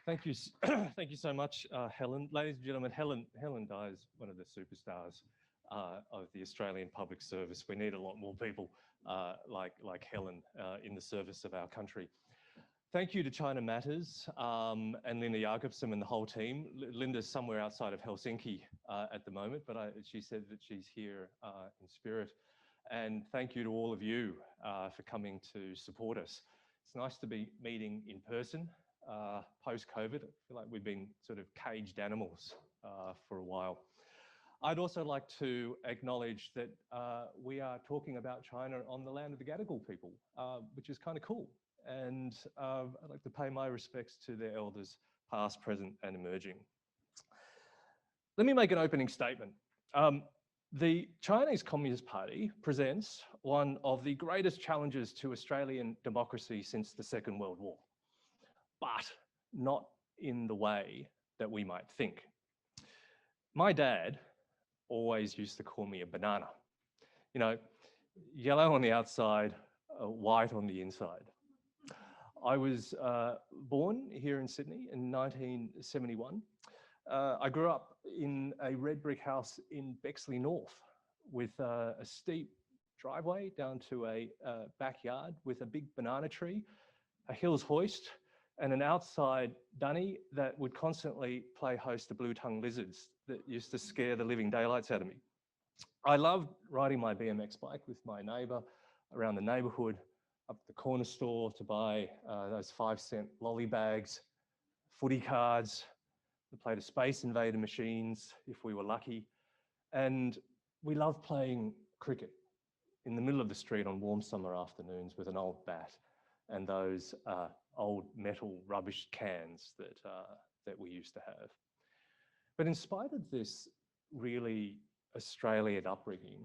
Thank you, thank you so much, Helen. Ladies and gentlemen, Helen Dye is one of the superstars of the Australian public service. We need a lot more people like Helen in the service of our country. Thank you to China Matters and Linda Jacobsen and the whole team. Linda's somewhere outside of Helsinki at the moment, but she said that she's here in spirit. And thank you to all of you for coming to support us. It's nice to be meeting in person post-COVID. I feel like we've been sort of caged animals for a while. I'd also like to acknowledge that we are talking about China on the land of the Gadigal people, which is kind of cool. And I'd like to pay my respects to their elders, past, present, and emerging. Let me make an opening statement. The Chinese Communist Party presents one of the greatest challenges to Australian democracy since the Second World War, but not in the way that we might think. My dad always used to call me a banana. You know, yellow on the outside, white on the inside. I was born here in Sydney in 1971. I grew up in a red brick house in Bexley North with a steep driveway down to a backyard with a big banana tree, a Hills hoist, and an outside dunny that would constantly play host to blue-tongued lizards that used to scare the living daylights out of me. I loved riding my BMX bike with my neighbour around the neighbourhood, up the corner store to buy those 5-cent lolly bags, footy cards. We played a Space Invader machines if we were lucky. And we loved playing cricket in the middle of the street on warm summer afternoons with an old bat and those old metal rubbish cans that we used to have. But in spite of this really Australian upbringing,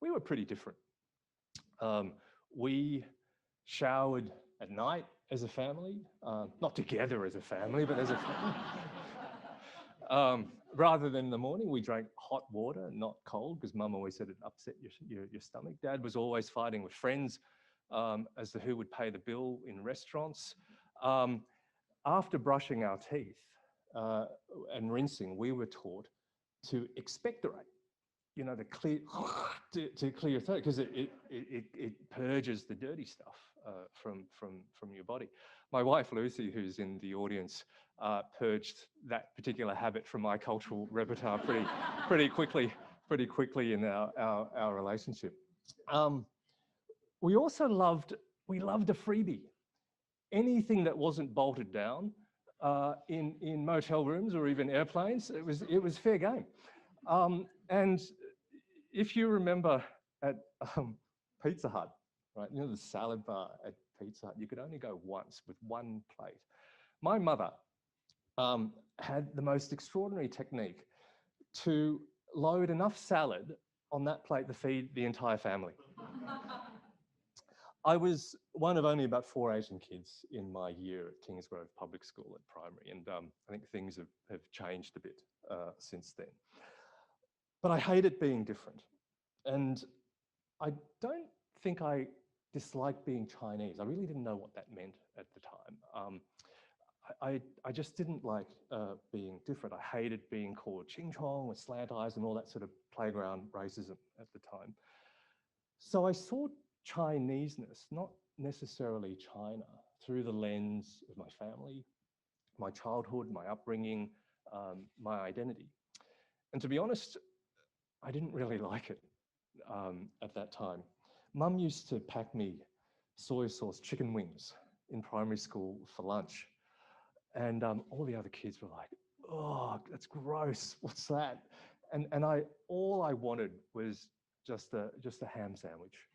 we were pretty different. We showered at night as a family, not together as a family, but as a family. Rather than in the morning, we drank hot water, not cold, because Mum always said it upset your stomach. Dad was always fighting with friends as to who would pay the bill in restaurants. After brushing our teeth and rinsing, we were taught to expectorate. You know, to clear your throat, because it purges the dirty stuff from your body. My wife Lucy, who's in the audience, purged that particular habit from my cultural repertoire pretty quickly in our relationship. We also loved a freebie. Anything that wasn't bolted down in motel rooms or even airplanes, it was fair game. And if you remember at Pizza Hut, right, you know, the salad bar at Pizza Hut, you could only go once with one plate. My mother had the most extraordinary technique to load enough salad on that plate to feed the entire family. I was one of only about 4 Asian kids in my year at Kingsgrove Public School at primary, and I think things have changed a bit since then. But I hated being different. And I don't think I disliked being Chinese. I really didn't know what that meant at the time. I just didn't like being different. I hated being called ching chong with slant eyes and all that sort of playground racism at the time. So I saw Chineseness, not necessarily China, through the lens of my family, my childhood, my upbringing, my identity. And to be honest, I didn't really like it at that time. Mum used to pack me soy sauce chicken wings in primary school for lunch. And all the other kids were like, oh, that's gross, what's that? And all I wanted was just a ham sandwich,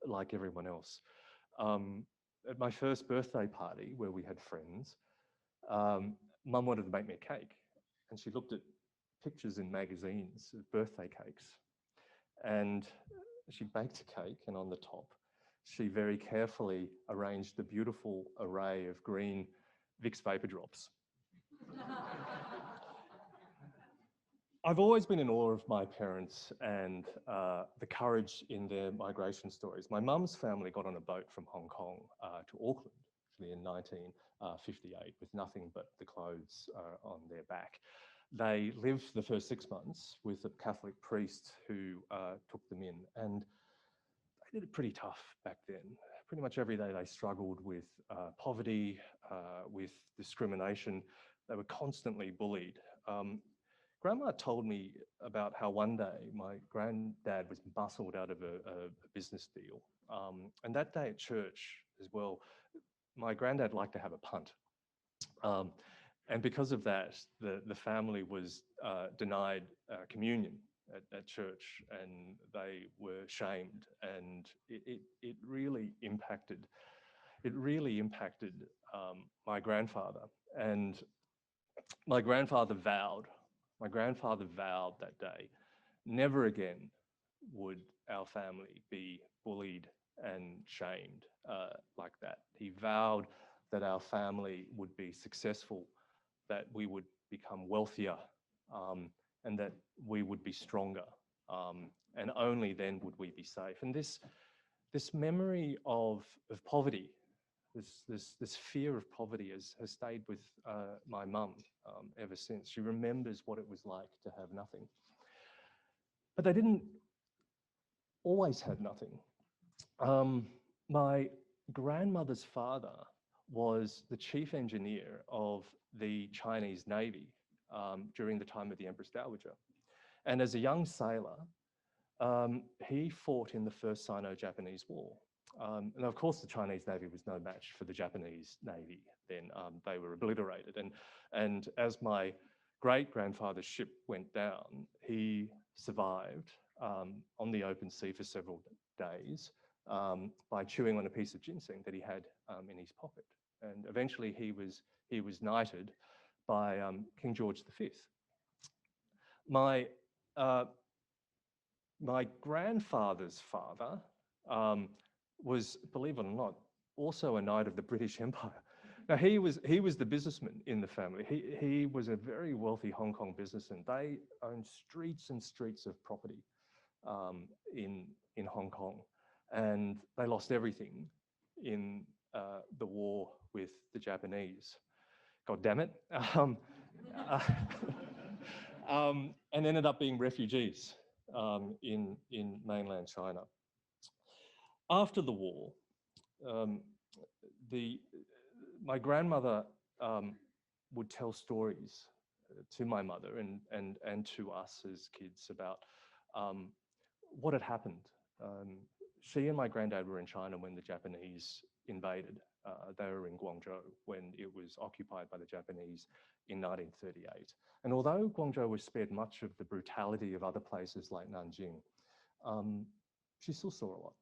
like everyone else. At my first birthday party, where we had friends, Mum wanted to make me a cake. And she looked at pictures in magazines of birthday cakes. And she baked a cake, and on the top, she very carefully arranged a beautiful array of green Vicks vapor drops. I've always been in awe of my parents and the courage in their migration stories. My mum's family got on a boat from Hong Kong to Auckland, actually in 1958 with nothing but the clothes on their back. They lived the first 6 months with a Catholic priest who took them in, and they did it pretty tough back then. Pretty much every day they struggled with poverty, with discrimination. They were constantly bullied. Grandma told me about how one day my granddad was bustled out of a business deal. And that day at church as well, my granddad liked to have a punt. And because of that, the family was denied communion at church, and they were shamed, and it really impacted. It really impacted my grandfather, and my grandfather vowed. My grandfather vowed that day, never again would our family be bullied and shamed like that. He vowed that our family would be successful, that we would become wealthier, and that we would be stronger, and only then would we be safe. And this memory of poverty, this fear of poverty has stayed with my mum ever since. She remembers what it was like to have nothing. But they didn't always have nothing. My grandmother's father was the chief engineer of the Chinese Navy during the time of the Empress Dowager. And as a young sailor, he fought in the First Sino-Japanese War. And of course, the Chinese Navy was no match for the Japanese Navy then. They were obliterated. And as my great-grandfather's ship went down, he survived on the open sea for several days by chewing on a piece of ginseng that he had in his pocket. And eventually he was knighted by King George V. My grandfather's father was, believe it or not, also a knight of the British Empire. Now he was the businessman in the family. He was a very wealthy Hong Kong businessman. They owned streets and streets of property in Hong Kong, and they lost everything in the war with the Japanese. God damn it. And ended up being refugees in mainland China. After the war, my grandmother would tell stories to my mother and to us as kids about what had happened. She and my granddad were in China when the Japanese invaded. They were in Guangzhou when it was occupied by the Japanese in 1938. And although Guangzhou was spared much of the brutality of other places like Nanjing, she still saw a lot.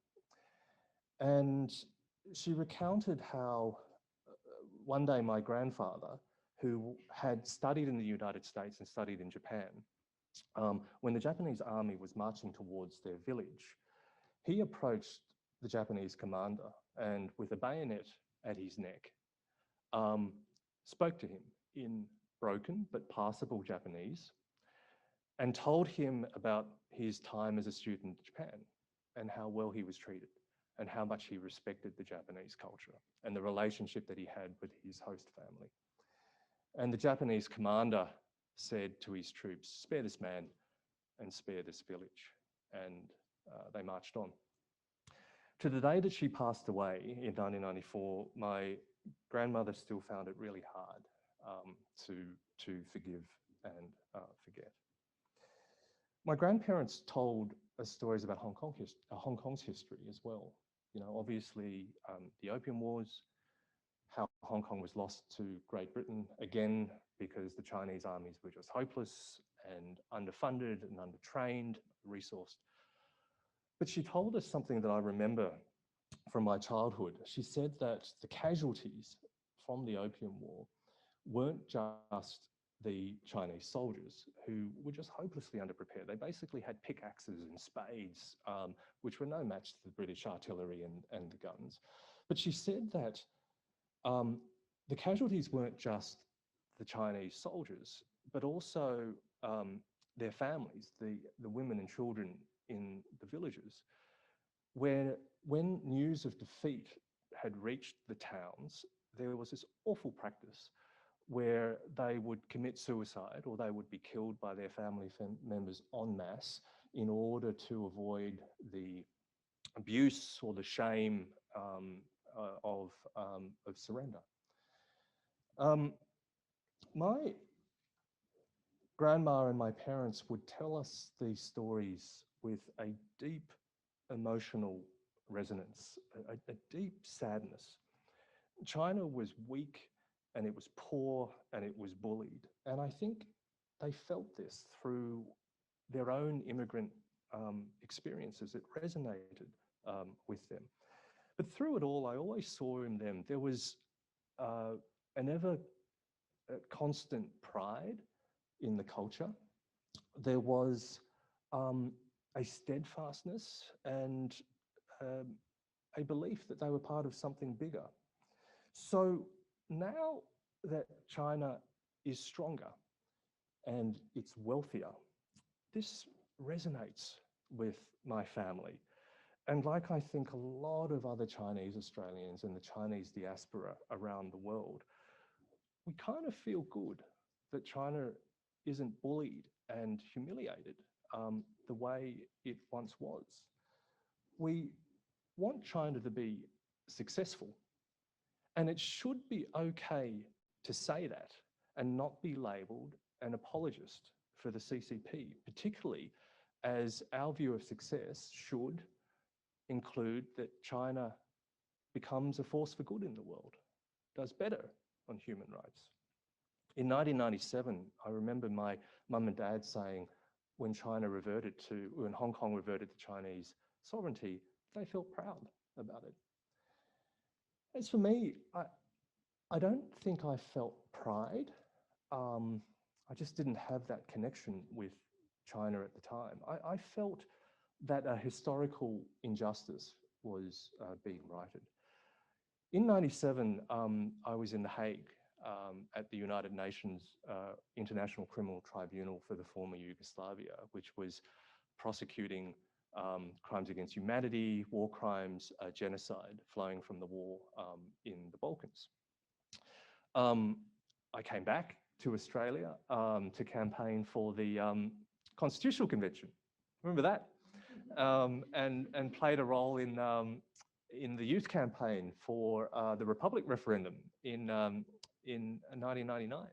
And she recounted how one day my grandfather, who had studied in the United States and studied in Japan, when the Japanese army was marching towards their village, he approached the Japanese commander and, with a bayonet at his neck, spoke to him in broken but passable Japanese and told him about his time as a student in Japan and how well he was treated and how much he respected the Japanese culture and the relationship that he had with his host family. And the Japanese commander said to his troops, "Spare this man and spare this village." And they marched on. To the day that she passed away in 1994, my grandmother still found it really hard to forgive and forget. My grandparents told us stories about Hong Kong's history as well. You know, obviously the Opium Wars, how Hong Kong was lost to Great Britain, again, because the Chinese armies were just hopeless and underfunded and undertrained, resourced. But she told us something that I remember from my childhood. She said that the casualties from the Opium War weren't just the Chinese soldiers who were just hopelessly underprepared. They basically had pickaxes and spades, which were no match to the British artillery and the guns. But she said that the casualties weren't just the Chinese soldiers, but also their families, the women and children in the villages, where when news of defeat had reached the towns, there was this awful practice where they would commit suicide or they would be killed by their family members en masse in order to avoid the abuse or the shame of surrender. My grandma and my parents would tell us these stories with a deep emotional resonance, a deep sadness. China was weak and it was poor and it was bullied. And I think they felt this through their own immigrant experiences. It resonated with them. But through it all, I always saw in them, there was an ever constant pride in the culture. There was a steadfastness and a belief that they were part of something bigger. So now that China is stronger and it's wealthier, this resonates with my family. And like I think a lot of other Chinese Australians and the Chinese diaspora around the world, we kind of feel good that China isn't bullied and humiliated the way it once was. We want China to be successful, and it should be okay to say that and not be labelled an apologist for the CCP, particularly as our view of success should include that China becomes a force for good in the world, does better on human rights. In 1997, I remember my mum and dad saying when when Hong Kong reverted to Chinese sovereignty, they felt proud about it. As for me, I don't think I felt pride. I just didn't have that connection with China at the time. I felt that a historical injustice was being righted. In 97, I was in The Hague at the United Nations International Criminal Tribunal for the former Yugoslavia, which was prosecuting crimes against humanity, war crimes, genocide flowing from the war in the Balkans. I came back to Australia to campaign for the Constitutional Convention. Remember that? And played a role in the youth campaign for the Republic referendum in 1999.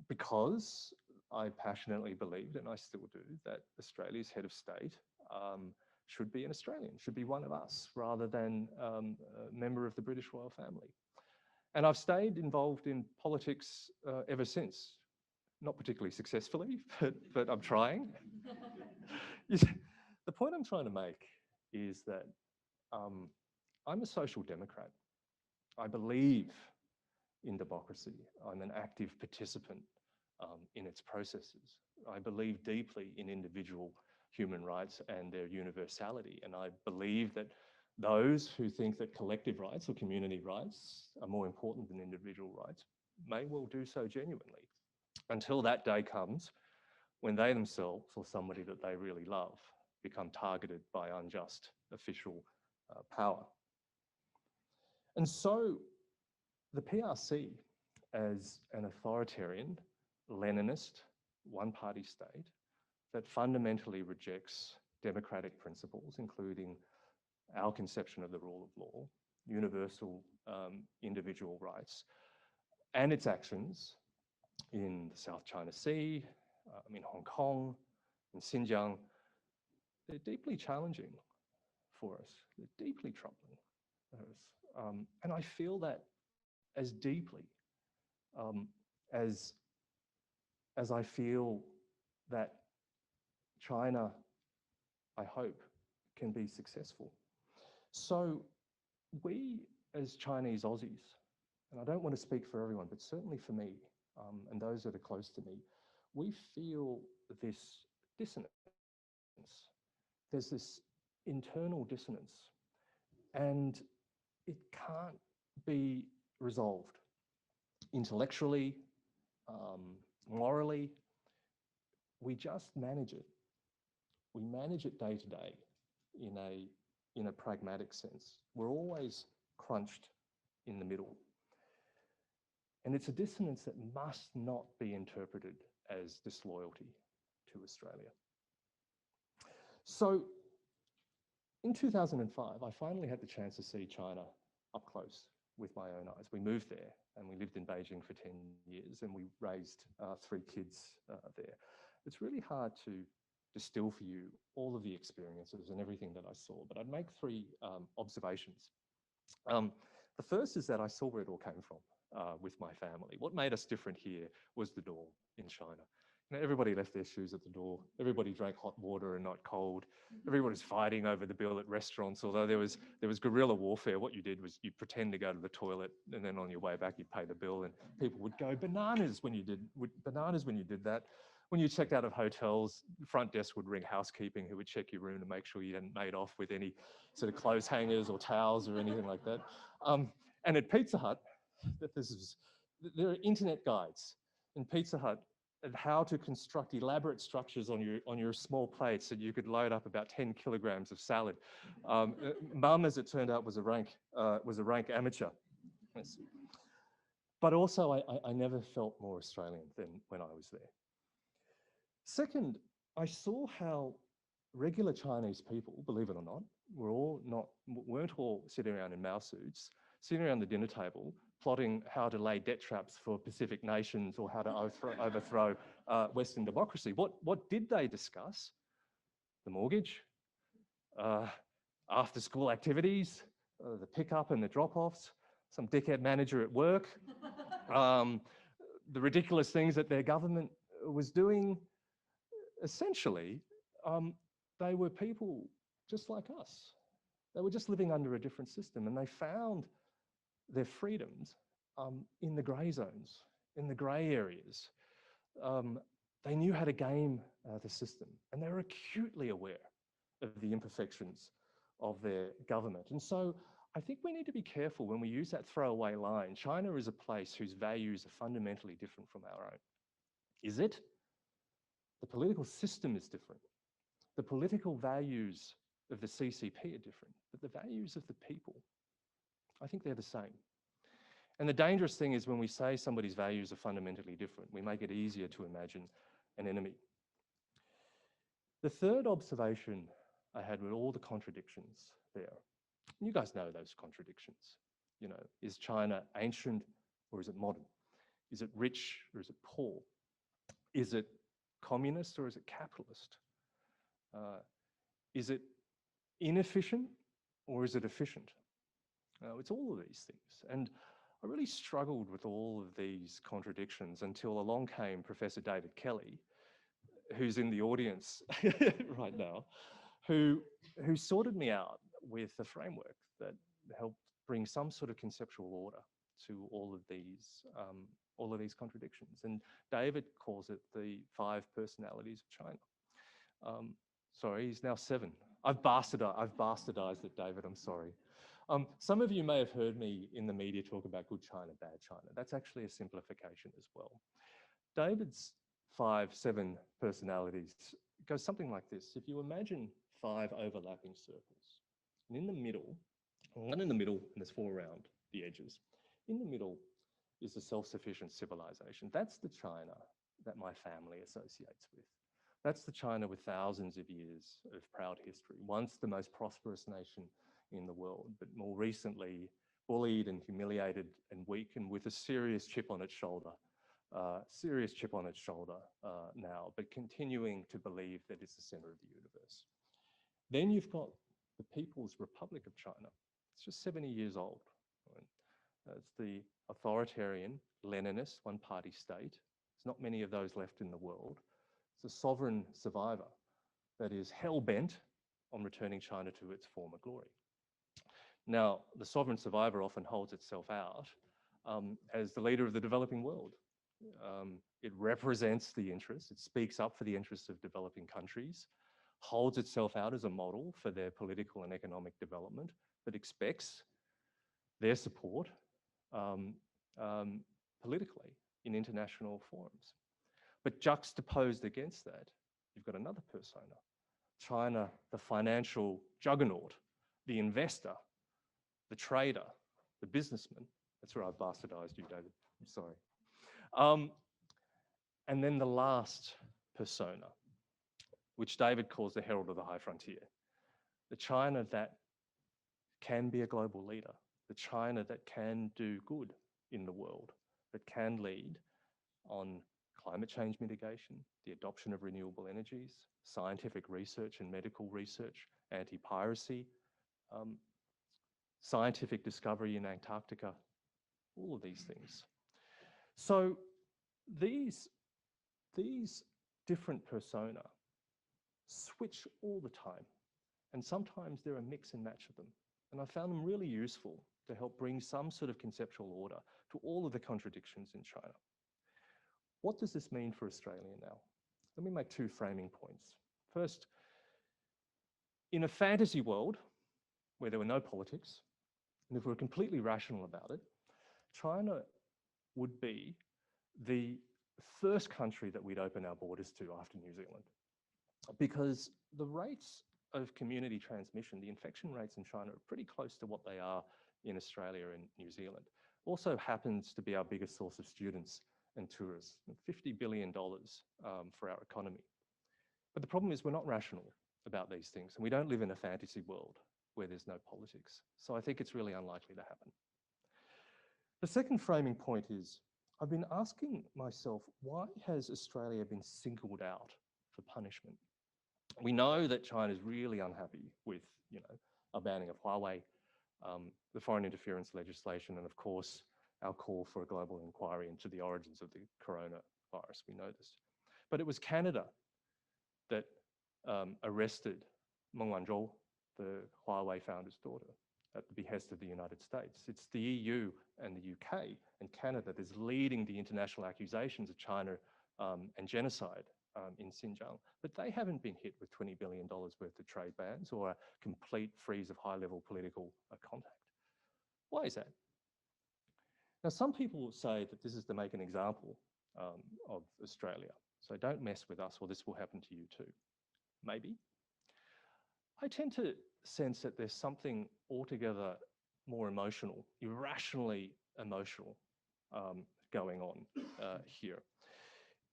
Because I passionately believed, and I still do, that Australia's head of state should be an Australian, should be one of us, rather than a member of the British royal family. And I've stayed involved in politics ever since. Not particularly successfully, but I'm trying. The point I'm trying to make is that I'm a social democrat. I believe in democracy. I'm an active participant in its processes. I believe deeply in individual human rights and their universality. And I believe that those who think that collective rights or community rights are more important than individual rights may well do so genuinely, until that day comes when they themselves or somebody that they really love become targeted by unjust official power. And so the PRC, as an authoritarian, Leninist, one-party state that fundamentally rejects democratic principles, including our conception of the rule of law, universal individual rights, and its actions in the South China Sea, in Hong Kong, in Xinjiang, they're deeply challenging for us. They're deeply troubling for us. And I feel that as deeply as I feel that China, I hope, can be successful. So we as Chinese Aussies, and I don't want to speak for everyone, but certainly for me and those that are close to me, we feel this dissonance. There's this internal dissonance, and it can't be resolved intellectually, morally. We just manage it. We manage it day to day in a in a pragmatic sense. We're always crunched in the middle. And it's a dissonance that must not be interpreted as disloyalty to Australia. So in 2005, I finally had the chance to see China up close with my own eyes. We moved there and we lived in Beijing for 10 years and we raised 3 kids there. It's really hard to distill for you all of the experiences and everything that I saw, but I'd make 3 observations. The first is that I saw where it all came from with my family. What made us different here was the door in China. You know, everybody left their shoes at the door. Everybody drank hot water and not cold. Everybody's fighting over the bill at restaurants. Although there was guerrilla warfare. What you did was you pretend to go to the toilet, and then on your way back you'd pay the bill, and people would go bananas when you did that. When you checked out of hotels, the front desk would ring housekeeping, who would check your room to make sure you hadn't made off with any sort of clothes hangers or towels or anything like that. And at Pizza Hut, there are internet guides in Pizza Hut and how to construct elaborate structures on your small plates so you could load up about 10 kilograms of salad. Mum, as it turned out, was a rank amateur. But also, I never felt more Australian than when I was there. Second, I saw how regular Chinese people, believe it or not, weren't all sitting around in Mao suits, sitting around the dinner table, plotting how to lay debt traps for Pacific nations or how to overthrow Western democracy. What did they discuss? The mortgage, after-school activities, the pick-up and the drop-offs, some dickhead manager at work, the ridiculous things that their government was doing. Essentially, they were people just like us. They were just living under a different system, and they found their freedoms in the grey zones, in the grey areas. They knew how to game the system, and they were acutely aware of the imperfections of their government. And so I think we need to be careful when we use that throwaway line. China is a place whose values are fundamentally different from our own. Is it? The political system is different. The political values of the CCP are different, but the values of the people, I think they're the same. And the dangerous thing is when we say somebody's values are fundamentally different, we make it easier to imagine an enemy. The third observation I had were all the contradictions there. You guys know those contradictions. You know, is China ancient or is it modern? Is it rich or is it poor? Is it communist or is it capitalist? Is it inefficient or is it efficient? It's all of these things. And I really struggled with all of these contradictions until along came Professor David Kelly, who's in the audience right now, who sorted me out with a framework that helped bring some sort of conceptual order to all of these contradictions. And David calls it the 5 personalities of China. Sorry, he's now 7. I've bastardized it, David, I'm sorry. Some of you may have heard me in the media talk about good China, bad China. That's actually a simplification as well. David's 7 personalities goes something like this. If you imagine 5 overlapping circles, and in the middle, one in the middle, and there's 4 around the edges. In the middle is the self-sufficient civilization. That's the China that my family associates with. That's the China with thousands of years of proud history, once the most prosperous nation in the world, but more recently bullied and humiliated and weak and with a serious chip on its shoulder now, but continuing to believe that it's the center of the universe. Then you've got the People's Republic of China. It's just 70 years old. It's the authoritarian, Leninist, one-party state. There's not many of those left in the world. It's a sovereign survivor that is hell-bent on returning China to its former glory. Now, the sovereign survivor often holds itself out as the leader of the developing world. It represents the interests, it speaks up for the interests of developing countries, holds itself out as a model for their political and economic development, but expects their support politically in international forums. But juxtaposed against that, you've got another persona, China, the financial juggernaut, the investor, the trader, the businessman. That's where I've bastardized you, David. I'm sorry. And then the last persona, which David calls the herald of the high frontier. The China that can be a global leader, the China that can do good in the world, that can lead on climate change mitigation, the adoption of renewable energies, scientific research and medical research, anti-piracy, scientific discovery in Antarctica, all of these things. So these different persona switch all the time, and sometimes they're a mix and match of them. And I found them really useful to help bring some sort of conceptual order to all of the contradictions in China. What does this mean for Australia now? Let me make two framing points. First, in a fantasy world where there were no politics, and if we were completely rational about it, China would be the first country that we'd open our borders to after New Zealand. Because the rates of community transmission, the infection rates in China are pretty close to what they are in Australia and New Zealand. Also happens to be our biggest source of students and tourists, $50 billion for our economy. But the problem is we're not rational about these things, and we don't live in a fantasy world where there's no politics. So I think it's really unlikely to happen. The second framing point is, I've been asking myself, why has Australia been singled out for punishment? We know that China is really unhappy with, a banning of Huawei, the foreign interference legislation, and of course, our call for a global inquiry into the origins of the coronavirus. We know this. But it was Canada that arrested Meng Wanzhou, the Huawei founder's daughter, at the behest of the United States. It's the EU and the UK and Canada that's leading the international accusations of China and genocide in Xinjiang. But they haven't been hit with $20 billion worth of trade bans or a complete freeze of high-level political contact. Why is that? Now, some people will say that this is to make an example of Australia. So don't mess with us or this will happen to you too. Maybe. I tend to sense that there's something altogether more emotional, irrationally emotional going on here.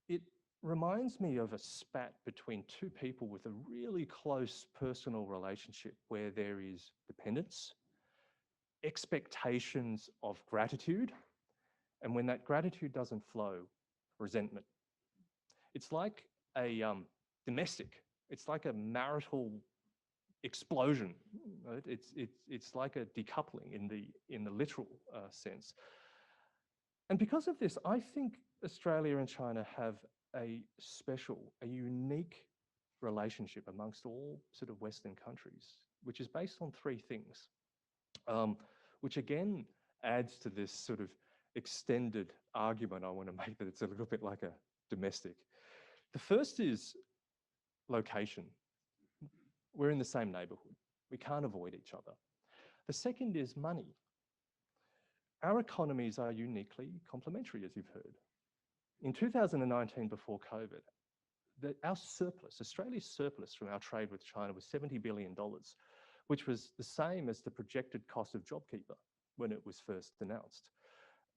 It reminds me of a spat between two people with a really close personal relationship where there is dependence, expectations of gratitude, and when that gratitude doesn't flow, resentment. It's like a domestic, it's like a marital explosion. Right? It's like a decoupling in the literal sense. And because of this, I think Australia and China have a unique relationship amongst all sort of Western countries, which is based on three things, which again adds to this sort of extended argument I want to make that it's a little bit like a domestic. The first is location. We're in the same neighborhood. We can't avoid each other. The second is money. Our economies are uniquely complementary, as you've heard. In 2019, before COVID, our surplus, Australia's surplus from our trade with China was $70 billion, which was the same as the projected cost of JobKeeper when it was first announced.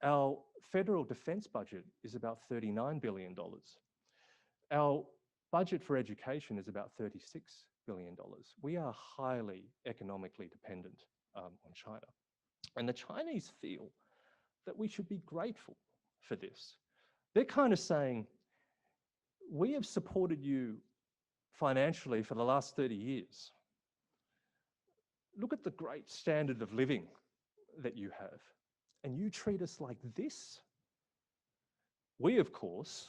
Our federal defence budget is about $39 billion. Our budget for education is about $36 billion. We are highly economically dependent on China. And the Chinese feel that we should be grateful for this. They're kind of saying, we have supported you financially for the last 30 years. Look at the great standard of living that you have, and you treat us like this? We, of course,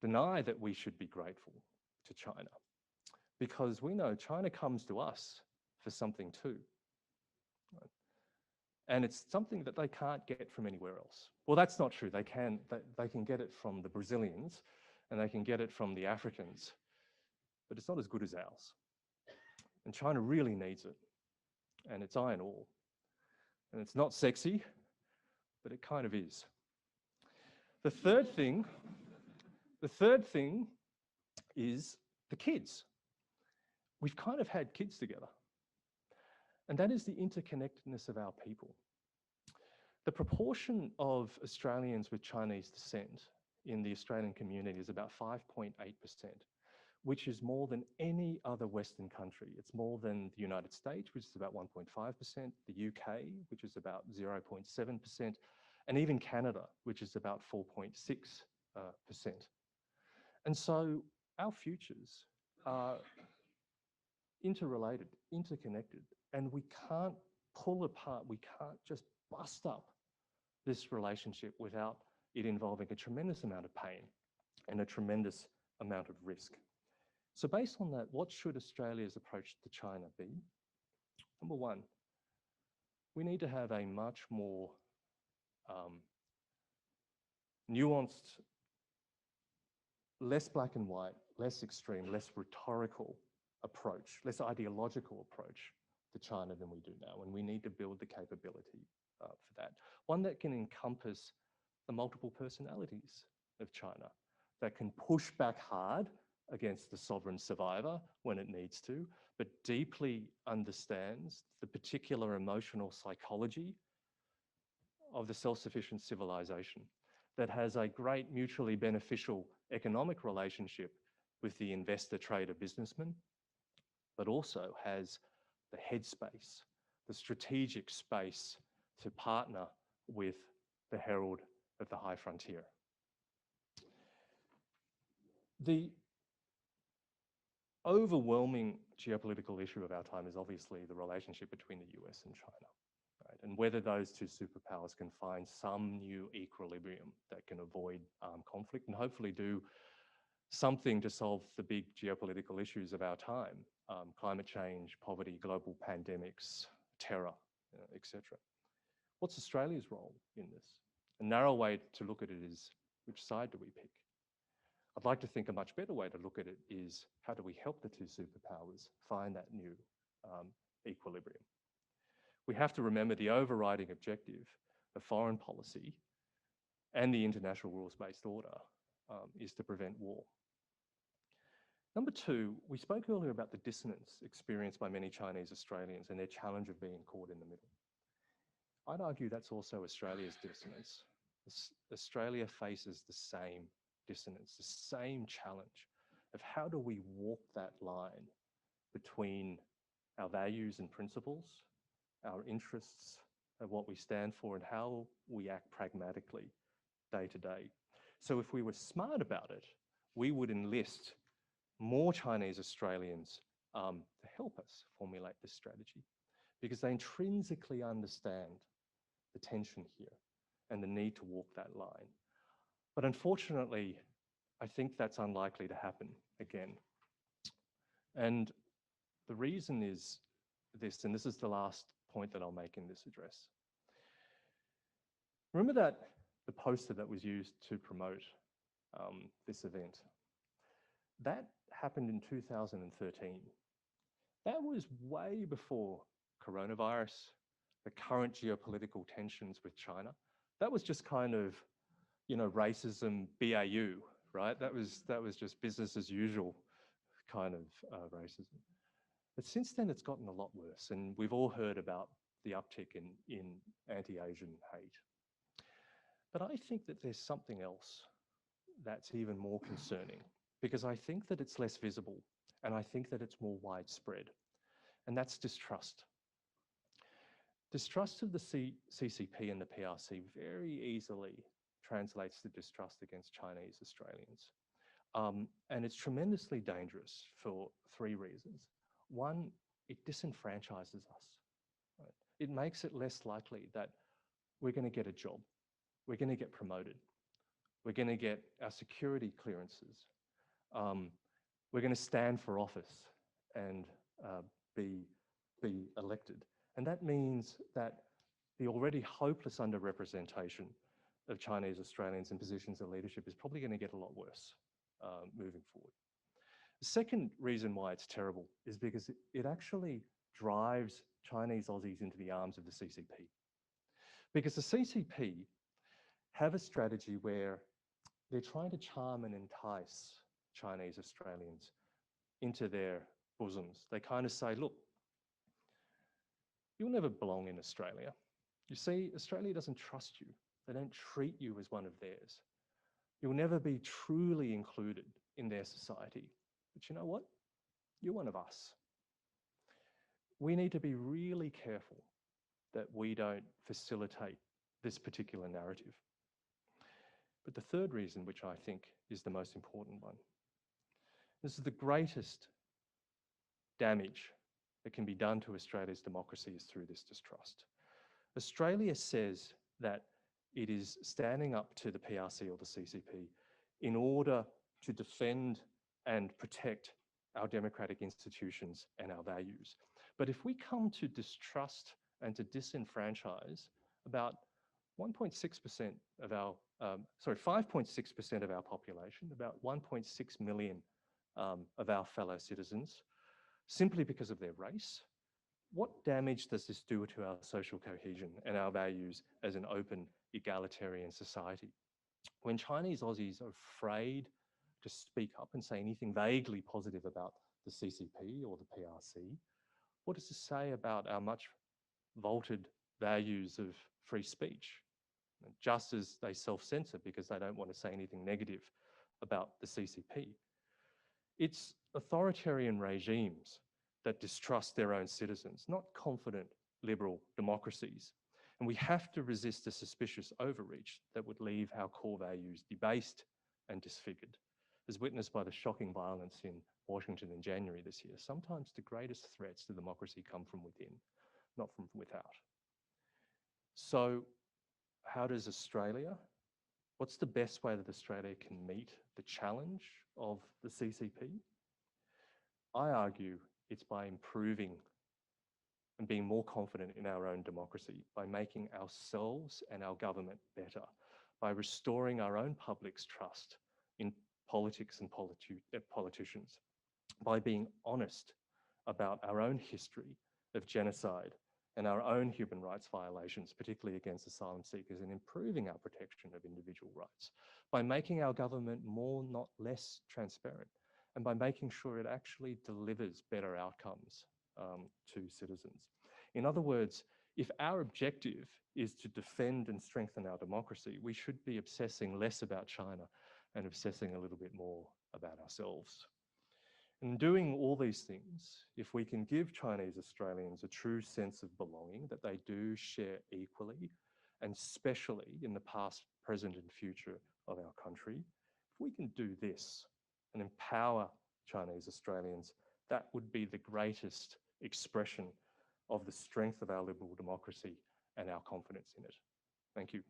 deny that we should be grateful to China because we know China comes to us for something too. Right? And it's something that they can't get from anywhere else. Well, that's not true. They can get it from the Brazilians and they can get it from the Africans, but it's not as good as ours. And China really needs it. And it's iron ore. And it's not sexy, but it kind of is. The third thing is the kids. We've kind of had kids together. and that is the interconnectedness of our people. The proportion of Australians with Chinese descent in the Australian community is about 5.8%, which is more than any other Western country. It's more than the United States, which is about 1.5%, the UK, which is about 0.7%, and even Canada, which is about 4.6%. And so our futures are interrelated, interconnected, and we can't pull apart, we can't just bust up this relationship without it involving a tremendous amount of pain and a tremendous amount of risk. So based on that, what should Australia's approach to China be? Number one, we need to have a much more nuanced, less black and white, less extreme, less rhetorical approach, less ideological approach to China than we do now. And we need to build the capability for that. One that can encompass the multiple personalities of China, that can push back hard against the sovereign survivor when it needs to, but deeply understands the particular emotional psychology of the self-sufficient civilization, that has a great mutually beneficial economic relationship with the investor, trader, businessman, but also has the headspace, the strategic space to partner with the herald of the high frontier. The overwhelming geopolitical issue of our time is obviously the relationship between the US and China, right? And whether those two superpowers can find some new equilibrium that can avoid armed conflict and hopefully do something to solve the big geopolitical issues of our time, climate change, poverty, global pandemics, terror, etc. What's Australia's role in this? A narrow way to look at it is, which side do we pick? I'd like to think a much better way to look at it is, how do we help the two superpowers find that new equilibrium? We have to remember the overriding objective of foreign policy and the international rules-based order is to prevent war. Number two, we spoke earlier about the dissonance experienced by many Chinese Australians and their challenge of being caught in the middle. I'd argue that's also Australia's dissonance. Australia faces the same dissonance, the same challenge of how do we walk that line between our values and principles, our interests and what we stand for, and how we act pragmatically day to day. So if we were smart about it, we would enlist more Chinese Australians to help us formulate this strategy, because they intrinsically understand the tension here and the need to walk that line. But unfortunately, I think that's unlikely to happen again. And the reason is this, and this is the last point that I'll make in this address. Remember that the poster that was used to promote this event? That happened in 2013. That was way before coronavirus, the current geopolitical tensions with China. That was just kind of, racism BAU, right? That was just business as usual kind of racism. But since then, it's gotten a lot worse, and we've all heard about the uptick in anti-Asian hate. But I think that there's something else that's even more concerning, because I think that it's less visible, and I think that it's more widespread, and that's distrust. Distrust of the CCP and the PRC very easily translates to distrust against Chinese Australians. And it's tremendously dangerous for three reasons. One, it disenfranchises us. Right? It makes it less likely that we're going to get a job, we're going to get promoted, we're going to get our security clearances, we're going to stand for office and be elected. And that means that the already hopeless underrepresentation of Chinese Australians in positions of leadership is probably going to get a lot worse moving forward. The second reason why it's terrible is because it actually drives Chinese Aussies into the arms of the CCP. Because the CCP have a strategy where they're trying to charm and entice Chinese Australians into their bosoms. They kind of say, look, you'll never belong in Australia. You see, Australia doesn't trust you. They don't treat you as one of theirs. You'll never be truly included in their society. But you know what? You're one of us. We need to be really careful that we don't facilitate this particular narrative. But the third reason, which I think is the most important one, this is the greatest damage that can be done to Australia's democracy is through this distrust. Australia says that it is standing up to the PRC or the CCP in order to defend and protect our democratic institutions and our values. But if we come to distrust and to disenfranchise about 1.6% of our, 5.6% of our population, about 1.6 million of our fellow citizens, simply because of their race, what damage does this do to our social cohesion and our values as an open, egalitarian society? When Chinese Aussies are afraid to speak up and say anything vaguely positive about the CCP or the PRC, what does this say about our much vaulted values of free speech? Just as they self-censor because they don't want to say anything negative about the CCP. It's authoritarian regimes that distrust their own citizens, not confident liberal democracies. And we have to resist a suspicious overreach that would leave our core values debased and disfigured, as witnessed by the shocking violence in Washington in January this year. Sometimes the greatest threats to democracy come from within, not from without. So how does Australia, what's the best way that Australia can meet the challenge of the CCP? I argue it's by improving and being more confident in our own democracy, by making ourselves and our government better, by restoring our own public's trust in politics and politicians, by being honest about our own history of genocide and our own human rights violations, particularly against asylum seekers, and improving our protection of individual rights, by making our government more, not less transparent, and by making sure it actually delivers better outcomes to citizens. In other words, if our objective is to defend and strengthen our democracy, we should be obsessing less about China and obsessing a little bit more about ourselves. In doing all these things, if we can give Chinese Australians a true sense of belonging that they do share equally, and especially in the past, present, and future of our country, if we can do this and empower Chinese Australians, that would be the greatest expression of the strength of our liberal democracy and our confidence in it. Thank you.